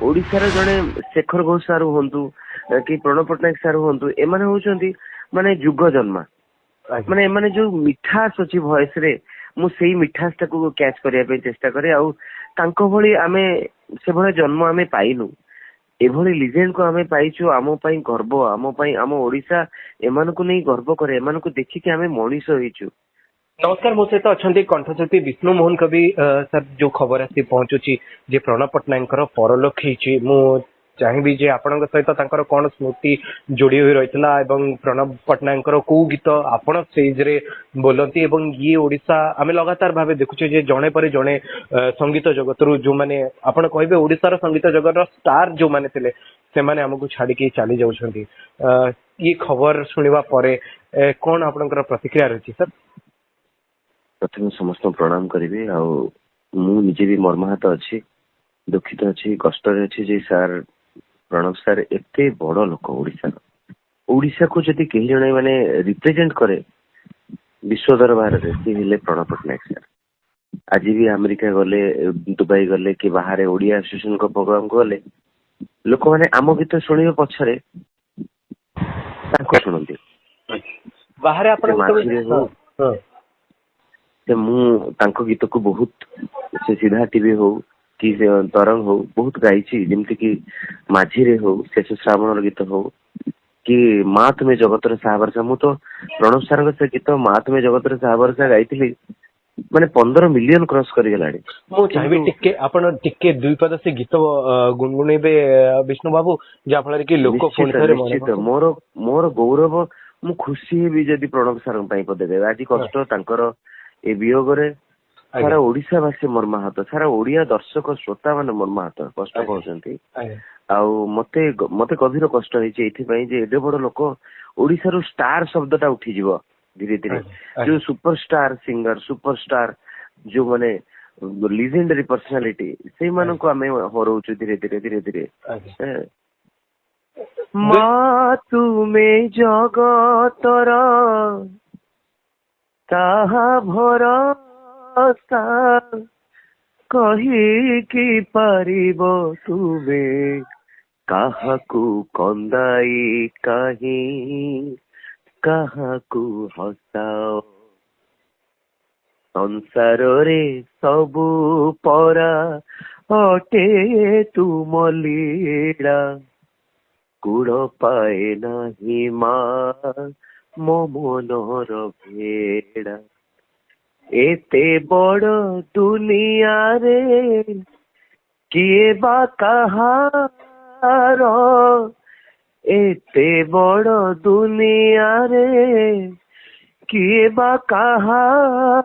ओडिशार जड़े शेखर घोष सार हुंतु कि प्रणव पट्टनायक सार हुंतु एमाने होउचंती माने जुग जन्मा माने एमाने जो मिठास अछि वॉइस रे मु सेही मिठास टाको कैच करिया पे चेष्टा करे आउ तांको भली आमे से भली जन्म आमे पाइनु एभली लिजेंड को आमे पाइछु आमो पई गर्व आमो पई आमो ओडिशा एमान को नै गर्व करे एमान को देखि के आमे मनीष होइछु। नमस्कार मो सहित अच्छा कंठज्योति विष्णु मोहन कवि सर जो खबर आसी पहुंचुची जे प्रणव पट्टनायक परलोक होइची मु चाहिए जे आपण सहित तांकर कौन स्मृति जोड़ी हुई रही एवं प्रणव पट्टनायक को गीत आपण स्टेज रे बोलती एवं ये ओडिशा आम लगातार भाव देखुचे जे जड़े पर जड़े संगीत जगत रू जो मैंने आपण कहे ओडिशार संगीत जगत स्टार जो मैंने थे से माने हमको छाड़ी चली जाउछंती ये खबर सुनिबा परे कौन आपनकर प्रतिक्रिया रही सर? प्रथम समस्त प्रणाम करी आ मुझे भी मर्माहत अच्छी दुखित अच्छी कष्ट अच्छी जे सार प्रणव सार एते बड़ लोक ओडिशा को जदि कही जने माने रिप्रेजेंट करे विश्व दरबार रे सी हेले प्रणव पट्टनायक सार आज भी अमेरिका गले दुबई गले कि बाहर ओडिया एसोसिएशन को प्रोग्राम को गले लोक माने आम गीत शुणिबे पछरे ताको सुनंती बाहर आपण से मु तांको गीत को बहुत से सीधा टीवी हो कि तरंग हो बहुत गाई जमती कि माझी रे हो शेष श्रावण गीत हो कि माँ तुम्हें जगत साहबरसा मु तो प्रणव सार से गीत माँ तुम्हें जगत साहबरसा गाई माने 15 मिलियन क्रॉस कर गलाडी। मु चाहिए टिके आपण टिके दुई पद से गीत गुनगुनेबे विष्णु बाबू जा फल कि लोक फोन करे निश्चित मोर मोर गौरव मु खुशी हेबी जदि प्रणव सार पई पदे देबे आज कष्ट तांकर ए वियोग रे सारा ओडिशा वासी मर्माहत सारा ओडिया दर्शक श्रोता माने मर्माहत कष्ट पाउछंती आउ मते मते गभीर कष्ट होइछे एथि पई जे एडे बड़ लोक ओडिसा रो स्टार शब्दटा उठी जीवो धीरे धीरे जो सुपरस्टार सिंगर सुपरस्टार जो माने लीजेंडरी पर्सनालिटी से मानो को हमें हरौछु धीरे धीरे धीरे धीरे मा तुमे जगतर ताहा भरोसा कही कि पारिबो तुमे काहाकू कंदाई कहीं काहाकू हसाओ संसार रे सबू परा अटे तुम लीला गुड़ पाए नहीं माँ मो मनर भेड़ा एते बड़ दुनिया रे किए बा कहार एते बड़ दुनिया रे किए बा कहार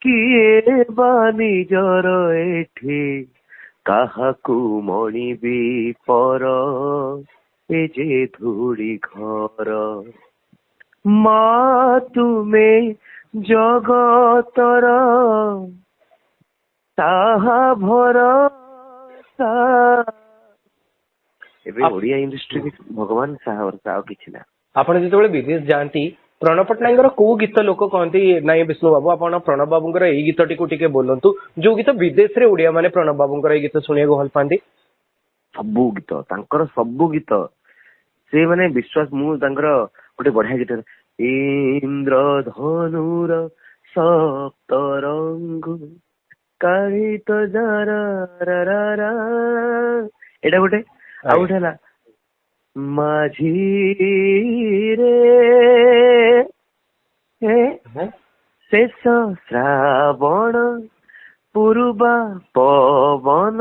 किए बा निजर एठी काहाकू मणिबी पर ए जे धूड़ी घर माँ तुमे जगतर ताहा भरोसा एबे ओडिया इंडस्ट्री भगवान साहब किछि ना आपण जेतबेले विदेश जानती प्रणव पट्टनायक को गीत लोक कहती नाई विष्णु बाबू आप प्रणव बाबूर यही गीत टी बोलतु जो गीत विदेश रे ओडिया माने प्रणव बाबूर ये गीत शुणा भल पाती सबू गीत तांकर सबू गीत से माने विश्वास मु तांकर गोटे बढ़िया गीत इंद्र धनुर सप्तरंग कारित जरा एटा गोटे आ गोटे हला माझी रे शेष श्रावण पूर्वा पवन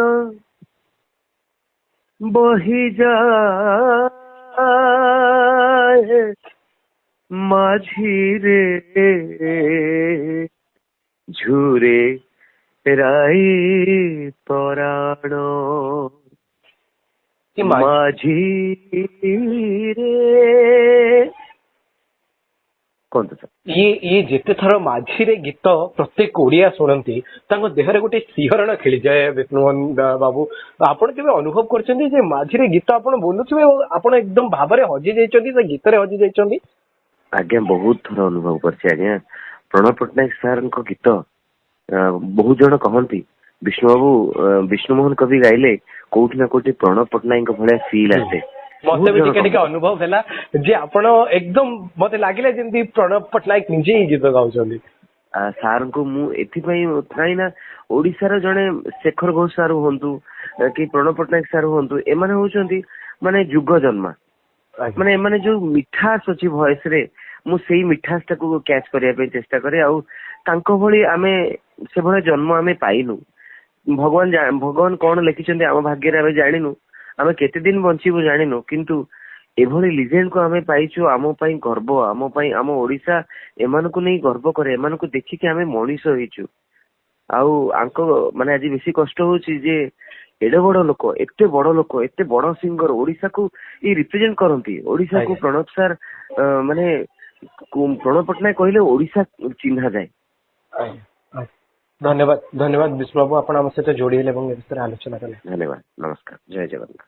बही जाए माझी रे झुरे राई पराण माझी रे कौन तो ये जिते थर माझी रे गीत प्रत्येक ओडिया शुणती देहरे गोटे सिहरण खेली जाए विष्णुमोहन बाबू आपण के अनुभव कर माझी रे गीत आप बोलुवे आप एकदम भाव में हजि जाइए गीत रे हजि जाइए आज्ञा बहुत थर अनुभव कर प्रणव पट्टनायक सार गीत बहुत जन कहती ବିଷ୍ଣୁ ମୋହନ କବି ଗାଇଲେ କୋଉଠି ନା କୋଉଠି ପ୍ରଣବ ପଟ୍ଟନାୟକଙ୍କ ଭଳିଆ ଫିଲ୍ ଆସେ। ମତେ ବି ଟିକେ ଟିକେ ଅନୁଭବ ହେଲା ଯେ ଆପଣ ଏକଦମ ମତେ ଲାଗିଲା ଯେମିତି ପ୍ରଣବ ପଟ୍ଟନାୟକ ନିଜେ ହିଁ ଗୀତ ଗାଉଛନ୍ତି। ସାର୍ ଙ୍କୁ ମୁଁ ଏଥିପାଇଁ କାହିଁକି ନା ଓଡିଶାର ଜଣେ ଶେଖର ଘୋଷ ସାର୍ ହୁଅନ୍ତୁ କି ପ୍ରଣବ ପଟ୍ଟନାୟକ ସାର୍ ହୁଅନ୍ତୁ, ଏମାନେ ହଉଛନ୍ତି ମାନେ ଯୁଗ ଜନ୍ମା। ମାନେ ଏମାନେ ଯୋଉ ମିଠାସ ଅଛି ଭଏସ ରେ, ମୁଁ ସେଇ ମିଠାସ ଟାକୁ କ୍ୟାଚ୍ କରିବା ପାଇଁ ଚେଷ୍ଟା କରେ। ଆଉ ତାଙ୍କ ଭଳି ଆମେ ସେଭଳିଆ ଜନ୍ମ ଆମେ ପାଇନୁ। ଭଗବାନ କଣ ଲେଖିଛନ୍ତି ଆମ ଭାଗ୍ୟରେ ଆମେ ଜାଣିନୁ, ଆମେ କେତେ ଦିନ ବଞ୍ଚିବୁ ଜାଣିନୁ, କିନ୍ତୁ ଏଭଳି ଲିଜେଣ୍ଡ କୁ ଆମେ ପାଇଛୁ। ଆମ ପାଇଁ ଗର୍ବ, ଆମ ପାଇଁ ଆମ ଓଡିଶା ଏମାନଙ୍କୁ ନେଇ ଗର୍ବ କରେ। ଏମାନଙ୍କୁ ଦେଖିକି ଆମେ ମଣିଷ ହେଇଛୁ। ଆଉ ଆଙ୍କ ମାନେ ଆଜି ବେଶୀ କଷ୍ଟ ହଉଛି ଯେ ଏଡେ ବଡ ଲୋକ, ଏତେ ବଡ ଲୋକ, ଏତେ ବଡ ସିଙ୍ଗର ଓଡିଶାକୁ ରିପ୍ରେଜେଣ୍ଟ କରନ୍ତି। ଓଡିଶାକୁ ପ୍ରଣବ ସାର୍ ମାନେ ପ୍ରଣବ ପଟ୍ଟନାୟକ କହିଲେ ଓଡିଶା ଚିହ୍ନା ଯାଏ। ଧନ୍ୟବାଦ ଧନ୍ୟବାଦ ବିଷ୍ଣୁ ବାବୁ, ଆପଣ ଆମ ସହିତ ଯୋଡି ହେଲେ ଏବଂ ଏ ବିଷୟରେ ଆଲୋଚନା କଲେ। ଧନ୍ୟବାଦ, ନମସ୍କାର, ଜୟ ଜଗନ୍ନାଥ।